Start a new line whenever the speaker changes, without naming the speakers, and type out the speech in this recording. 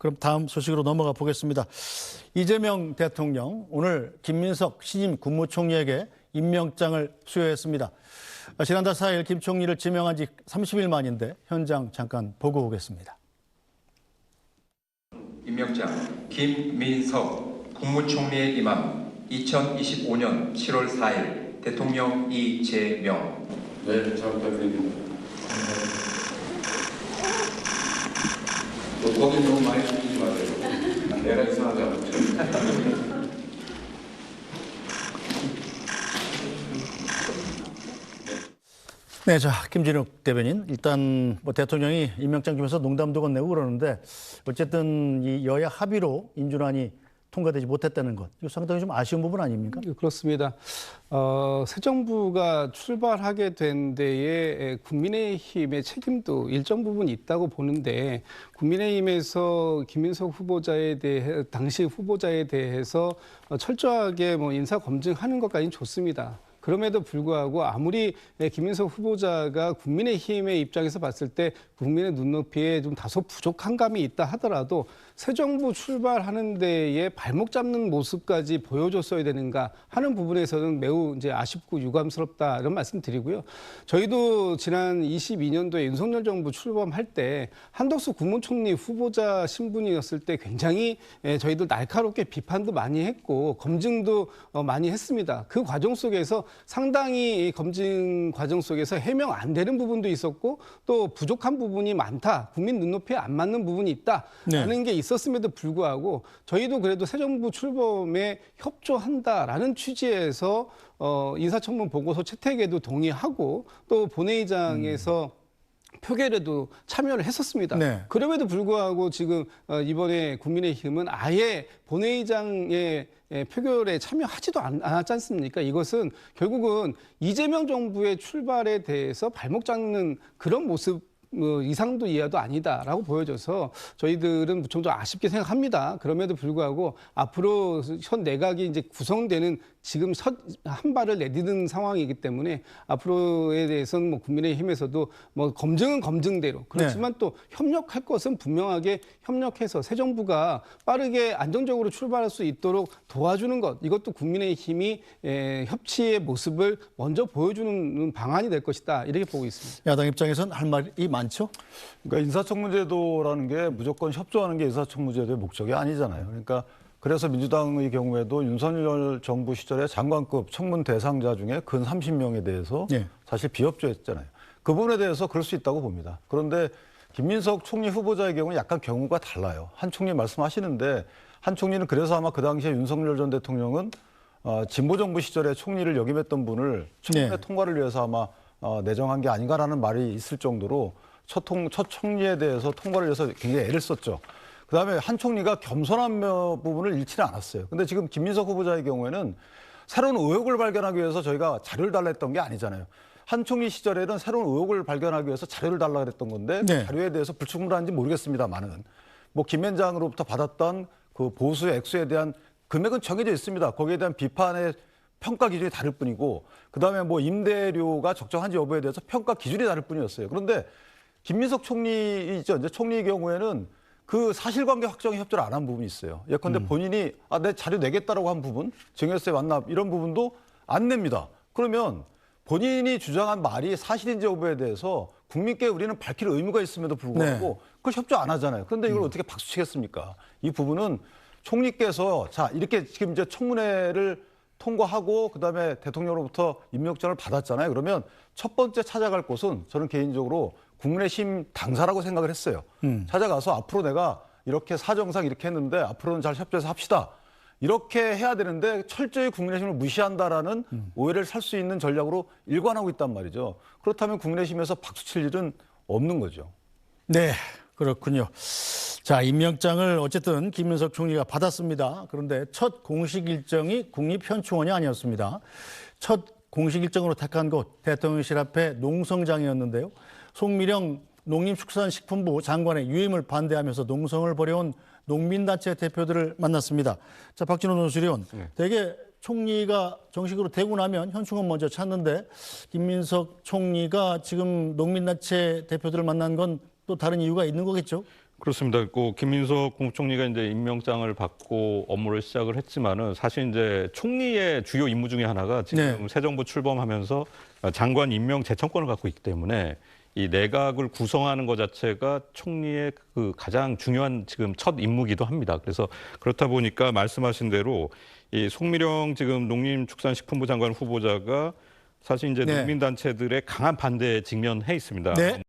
그럼 다음 소식으로 넘어가 보겠습니다. 이재명 대통령 오늘 김민석 신임 국무총리에게 임명장을 수여했습니다. 지난달 4일 김 총리를 지명한 지 30일 만인데 현장 잠깐 보고 오겠습니다.
임명장 김민석 국무총리의 임함 2025년 7월 4일 대통령 이재명.
네, 잘 부탁드립니다. 거기 너무 많이 숨기지 마세요. 내가 이상하지 않죠.
네, 자, 김진욱 대변인. 일단 뭐 대통령이 임명장 주면서 농담도 건네고 그러는데 어쨌든 이 여야 합의로 인준안이 통과되지 못했다는 것. 이거 상당히 좀 아쉬운 부분 아닙니까?
그렇습니다. 새 정부가 출발하게 된 데에 국민의힘의 책임도 일정 부분 있다고 보는데 국민의힘에서 김민석 후보자에 대해 당시 후보자에 대해서 철저하게 뭐 인사 검증하는 것까지는 좋습니다. 그럼에도 불구하고 아무리 김민석 후보자가 국민의힘의 입장에서 봤을 때 국민의 눈높이에 좀 다소 부족한 감이 있다 하더라도 새 정부 출발하는 데에 발목 잡는 모습까지 보여줬어야 되는가 하는 부분에서는 매우 이제 아쉽고 유감스럽다 이런 말씀 드리고요. 저희도 지난 22년도에 윤석열 정부 출범할 때 한덕수 국무총리 후보자 신분이었을 때 굉장히 저희도 날카롭게 비판도 많이 했고 검증도 많이 했습니다. 그 과정 속에서 상당히 검증 과정 속에서 해명 안 되는 부분도 있었고 또 부족한 부분이 많다. 국민 눈높이에 안 맞는 부분이 있다라는 게 있었음에도 불구하고 저희도 그래도 새 정부 출범에 협조한다라는 취지에서 인사청문 보고서 채택에도 동의하고 또 본회의장에서 표결에도 참여를 했었습니다.
네.
그럼에도 불구하고 지금 이번에 국민의힘은 아예 본회의장의 표결에 참여하지도 않았지 않습니까? 이것은 결국은 이재명 정부의 출발에 대해서 발목 잡는 그런 모습 이상도 이하도 아니다라고 보여져서 저희들은 무척 좀 아쉽게 생각합니다. 그럼에도 불구하고 앞으로 현 내각이 이제 구성되는 지금 한 발을 내딛는 상황이기 때문에 앞으로에 대해서는 뭐 국민의힘에서도 뭐 검증은 검증대로 그렇지만 또 협력할 것은 분명하게 협력해서 새 정부가 빠르게 안정적으로 출발할 수 있도록 도와주는 것 이것도 국민의힘이 협치의 모습을 먼저 보여주는 방안이 될 것이다 이렇게 보고 있습니다.
야당 입장에서는 할 말이 많죠?
그러니까 인사청문제도라는 게 무조건 협조하는 게 인사청문제도의 목적이 아니잖아요. 그러니까 그래서 민주당의 경우에도 윤석열 정부 시절에 장관급 청문 대상자 중에 근 30명에 대해서 사실 비협조했잖아요. 그 부분에 대해서 그럴 수 있다고 봅니다. 그런데 김민석 총리 후보자의 경우는 약간 경우가 달라요. 한 총리 말씀하시는데 한 총리는 그래서 아마 그 당시에 윤석열 전 대통령은 진보정부 시절에 총리를 역임했던 분을 청문회 통과를 위해서 아마 내정한 게 아닌가라는 말이 있을 정도로 첫 총리에 대해서 통과를 위해서 굉장히 애를 썼죠. 그다음에 한 총리가 겸손한 부분을 잃지는 않았어요. 근데 지금 김민석 후보자의 경우에는 새로운 의혹을 발견하기 위해서 저희가 자료를 달라 했던 게 아니잖아요. 한 총리 시절에는 새로운 의혹을 발견하기 위해서 자료를 달라 그랬던 건데 자료에 대해서 불충분한지 모르겠습니다만은 뭐 김앤장으로부터 받았던 그 보수의 액수에 대한 금액은 정해져 있습니다. 거기에 대한 비판의 평가 기준이 다를 뿐이고 그다음에 뭐 임대료가 적정한지 여부에 대해서 평가 기준이 다를 뿐이었어요. 그런데 김민석 총리이죠. 이제 총리의 경우에는 그 사실관계 확정에 협조를 안 한 부분이 있어요. 예컨대 본인이 내 자료 내겠다라고 한 부분, 증여세 완납 이런 부분도 안 냅니다. 그러면 본인이 주장한 말이 사실인지 여부에 대해서 국민께 우리는 밝힐 의무가 있음에도 불구하고 그걸 협조 안 하잖아요. 그런데 이걸 어떻게 박수 치겠습니까? 이 부분은 총리께서 자 이렇게 지금 이제 청문회를 통과하고 그다음에 대통령으로부터 임명장을 받았잖아요. 그러면 첫 번째 찾아갈 곳은 저는 개인적으로 국민의힘 당사라고 생각을 했어요. 찾아가서 앞으로 내가 이렇게 사정상 이렇게 했는데 앞으로는 잘 협조해서 합시다. 이렇게 해야 되는데 철저히 국민의힘을 무시한다라는 오해를 살 수 있는 전략으로 일관하고 있단 말이죠. 그렇다면 국민의힘에서 박수 칠 일은 없는 거죠.
네, 그렇군요. 자, 임명장을 어쨌든 김민석 총리가 받았습니다. 그런데 첫 공식 일정이 국립현충원이 아니었습니다. 첫 공식 일정으로 택한 곳 대통령실 앞에 농성장이었는데요. 송미령 농림축산식품부 장관의 유임을 반대하면서 농성을 벌여온 농민단체 대표들을 만났습니다. 자, 박진원 논술위원, 대개 총리가 정식으로 되고 나면 현충원 먼저 찾는데 김민석 총리가 지금 농민단체 대표들을 만난 건 또 다른 이유가 있는 거겠죠?
그렇습니다. 김민석 국무총리가 이제 임명장을 받고 업무를 시작을 했지만은 사실 이제 총리의 주요 임무 중에 하나가 지금
네.
새 정부 출범하면서 장관 임명 제청권을 갖고 있기 때문에 이 내각을 구성하는 것 자체가 총리의 그 가장 중요한 지금 첫 임무기도 합니다. 그래서 그렇다 보니까 말씀하신 대로 이 송미령 지금 농림축산식품부 장관 후보자가 사실 이제
네.
농민단체들의 강한 반대에 직면해 있습니다.
네.